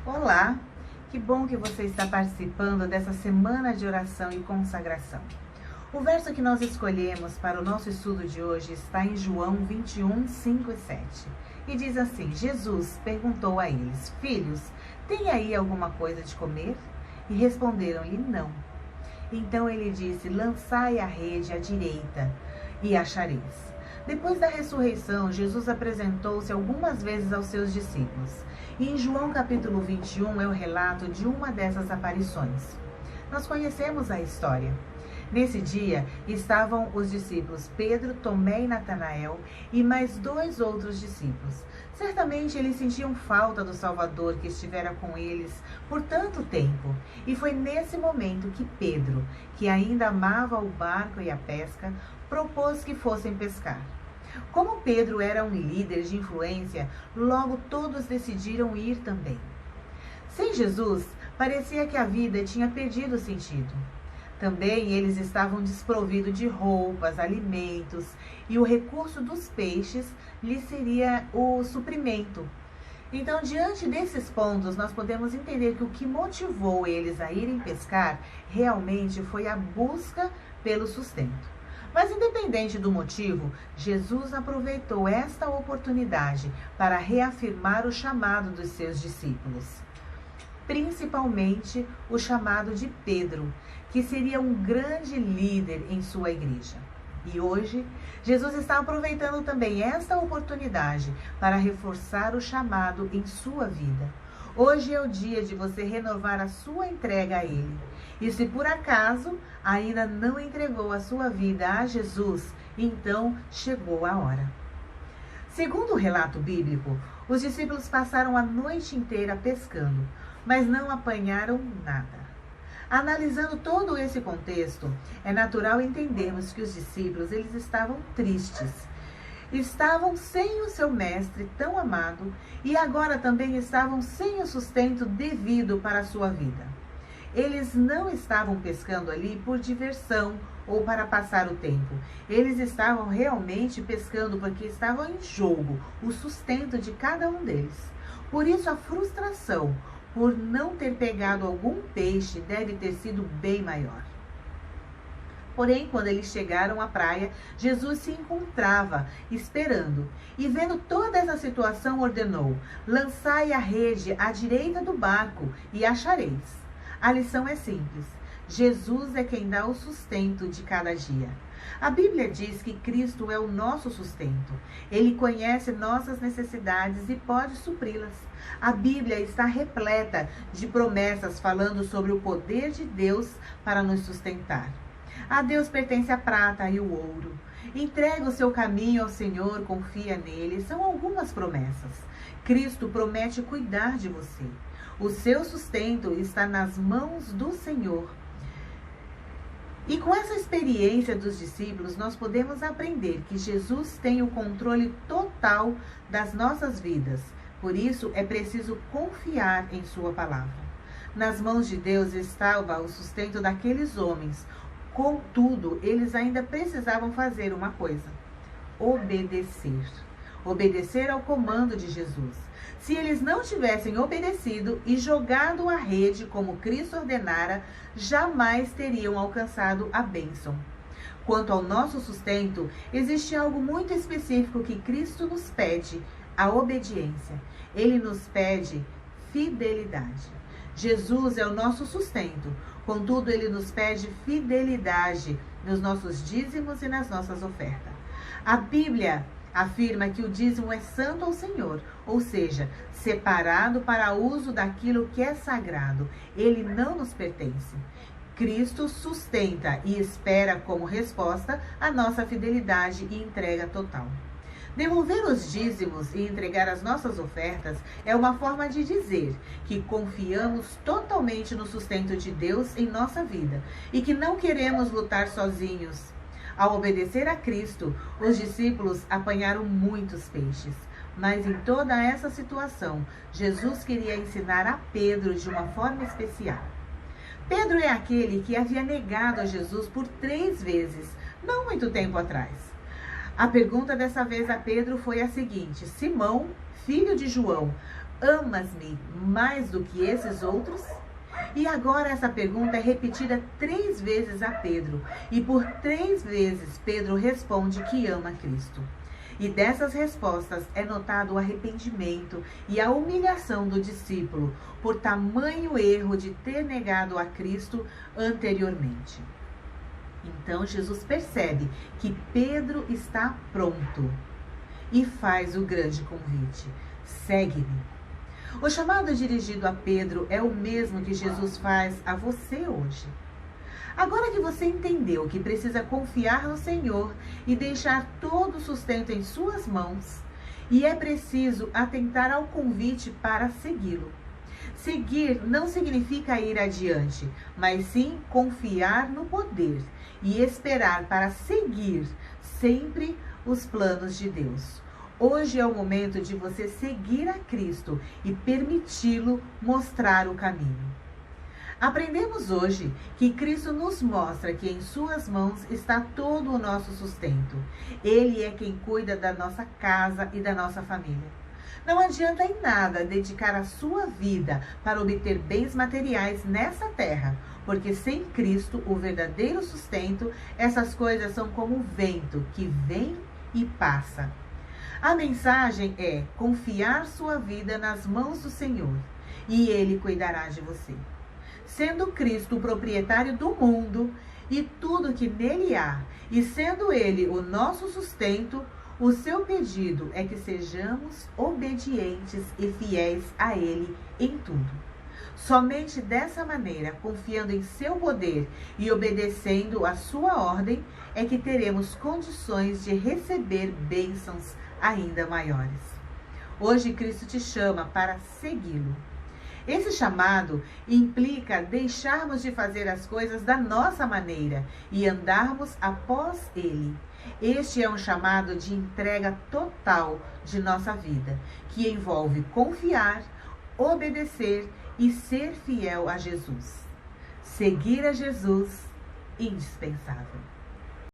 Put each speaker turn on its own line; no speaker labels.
Olá, que bom que você está participando dessa semana de oração e consagração. O verso que nós escolhemos para o nosso estudo de hoje está em João 21, 5 e 7. E diz assim: Jesus perguntou a eles: Filhos, tem aí alguma coisa de comer? E responderam-lhe: Não. Então ele disse: Lançai a rede à direita e achareis. Depois da ressurreição, Jesus apresentou-se algumas vezes aos seus discípulos. E em João capítulo 21 é o relato de uma dessas aparições. Nós conhecemos a história. Nesse dia estavam os discípulos Pedro, Tomé e Natanael e mais 2 outros discípulos. Certamente eles sentiam falta do Salvador que estivera com eles por tanto tempo. E foi nesse momento que Pedro, que ainda amava o barco e a pesca, propôs que fossem pescar. Como Pedro era um líder de influência, logo todos decidiram ir também. Sem Jesus, parecia que a vida tinha perdido sentido. Também eles estavam desprovidos de roupas, alimentos, e o recurso dos peixes lhes seria o suprimento. Então, diante desses pontos, nós podemos entender que o que motivou eles a irem pescar realmente foi a busca pelo sustento. Mas independente do motivo, Jesus aproveitou esta oportunidade para reafirmar o chamado dos seus discípulos. Principalmente o chamado de Pedro, que seria um grande líder em sua igreja. E hoje, Jesus está aproveitando também esta oportunidade para reforçar o chamado em sua vida. Hoje é o dia de você renovar a sua entrega a Ele. E se por acaso ainda não entregou a sua vida a Jesus, então chegou a hora. Segundo o relato bíblico, os discípulos passaram a noite inteira pescando, mas não apanharam nada. Analisando todo esse contexto, é natural entendermos que os discípulos eles estavam tristes. Estavam sem o seu mestre tão amado e agora também estavam sem o sustento devido para a sua vida. Eles não estavam pescando ali por diversão ou para passar o tempo. Eles estavam realmente pescando porque estava em jogo o sustento de cada um deles. Por isso a frustração por não ter pegado algum peixe deve ter sido bem maior. Porém, quando eles chegaram à praia, Jesus se encontrava esperando e, vendo toda essa situação, ordenou: lançai a rede à direita do barco e achareis. A lição é simples: Jesus é quem dá o sustento de cada dia. A Bíblia diz que Cristo é o nosso sustento. Ele conhece nossas necessidades e pode supri-las. A Bíblia está repleta de promessas falando sobre o poder de Deus para nos sustentar. A Deus pertence a prata e o ouro. Entrega o seu caminho ao Senhor, confia nele. São algumas promessas. Cristo promete cuidar de você. O seu sustento está nas mãos do Senhor. E com essa experiência dos discípulos, nós podemos aprender que Jesus tem o controle total das nossas vidas. Por isso, é preciso confiar em sua palavra. Nas mãos de Deus estava o sustento daqueles homens. Contudo, eles ainda precisavam fazer uma coisa: obedecer. Obedecer ao comando de Jesus. Se eles não tivessem obedecido e jogado a rede como Cristo ordenara, jamais teriam alcançado a bênção. Quanto ao nosso sustento, existe algo muito específico que Cristo nos pede: a obediência. Ele nos pede fidelidade. Jesus é o nosso sustento, contudo, ele nos pede fidelidade nos nossos dízimos e nas nossas ofertas. A Bíblia afirma que o dízimo é santo ao Senhor, ou seja, separado para uso daquilo que é sagrado. Ele não nos pertence. Cristo sustenta e espera como resposta a nossa fidelidade e entrega total. Devolver os dízimos e entregar as nossas ofertas é uma forma de dizer que confiamos totalmente no sustento de Deus em nossa vida e que não queremos lutar sozinhos. Ao obedecer a Cristo, os discípulos apanharam muitos peixes. Mas em toda essa situação, Jesus queria ensinar a Pedro de uma forma especial. Pedro é aquele que havia negado a Jesus por 3 vezes, não muito tempo atrás. A pergunta dessa vez a Pedro foi a seguinte: Simão, filho de João, amas-me mais do que esses outros? E agora essa pergunta é repetida 3 vezes a Pedro. E por 3 vezes Pedro responde que ama Cristo. E dessas respostas é notado o arrependimento e a humilhação do discípulo por tamanho erro de ter negado a Cristo anteriormente. Então Jesus percebe que Pedro está pronto e faz o grande convite: segue-me. O chamado dirigido a Pedro é o mesmo que Jesus faz a você hoje. Agora que você entendeu que precisa confiar no Senhor e deixar todo o sustento em suas mãos, e é preciso atentar ao convite para segui-lo. Seguir não significa ir adiante, mas sim confiar no poder e esperar para seguir sempre os planos de Deus. Hoje é o momento de você seguir a Cristo e permiti-lo mostrar o caminho. Aprendemos hoje que Cristo nos mostra que em suas mãos está todo o nosso sustento. Ele é quem cuida da nossa casa e da nossa família. Não adianta em nada dedicar a sua vida para obter bens materiais nessa terra, porque sem Cristo, o verdadeiro sustento, essas coisas são como o vento que vem e passa. A mensagem é confiar sua vida nas mãos do Senhor e Ele cuidará de você. Sendo Cristo o proprietário do mundo e tudo que nele há, e sendo Ele o nosso sustento, o seu pedido é que sejamos obedientes e fiéis a Ele em tudo. Somente dessa maneira, confiando em seu poder e obedecendo a sua ordem, é que teremos condições de receber bênçãos ainda maiores. Hoje Cristo te chama para segui-lo. Esse chamado implica deixarmos de fazer as coisas da nossa maneira e andarmos após Ele. Este é um chamado de entrega total de nossa vida, que envolve confiar, obedecer e ser fiel a Jesus. Seguir a Jesus, indispensável.